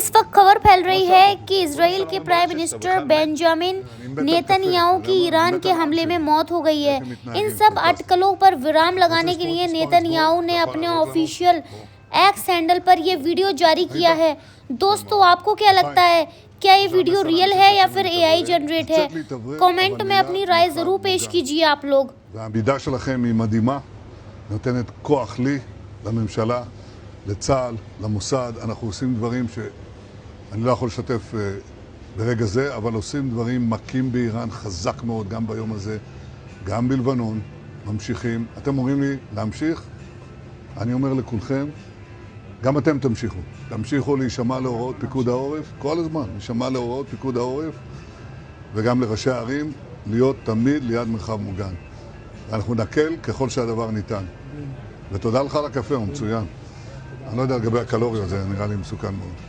इस वक्त खबर फैल रही है कि इजराइल के प्राइम मिनिस्टर बेंजामिन नेतन्याहू की ईरान के हमले में मौत हो गई है। इन सब अटकलों पर विराम लगाने के लिए नेतन्याहू ने अपने ऑफिशियल एक्स हैंडल पर यह वीडियो जारी किया है। दोस्तों, आपको क्या लगता है, क्या ये वीडियो रियल है या फिर एआई जनरेट है? कमेंट में अपनी राय जरूर पेश कीजिए आप लोग। והעמידה שלכם היא מדהימה, נותנת כוח לי, לממשלה, לצה"ל, למוסד. אנחנו עושים דברים שאני לא יכול לשתף ברגע זה, אבל עושים דברים מכים באיראן חזק מאוד, גם ביום הזה, גם בלבנון, ממשיכים. אתם אומרים לי להמשיך? אני אומר לכולכם, גם אתם תמשיכו. תמשיכו להישמע להוראות פיקוד העורף, כל הזמן, להישמע להוראות פיקוד העורף, וגם לראשי הערים, להיות תמיד ליד מרחב מוגן. אנחנו נקל ככל שהדבר ניתן. ותודה לך על הקפה, הוא מצוין. אני לא יודע לגבי הקלוריות, זה נראה לי מסוכן מאוד.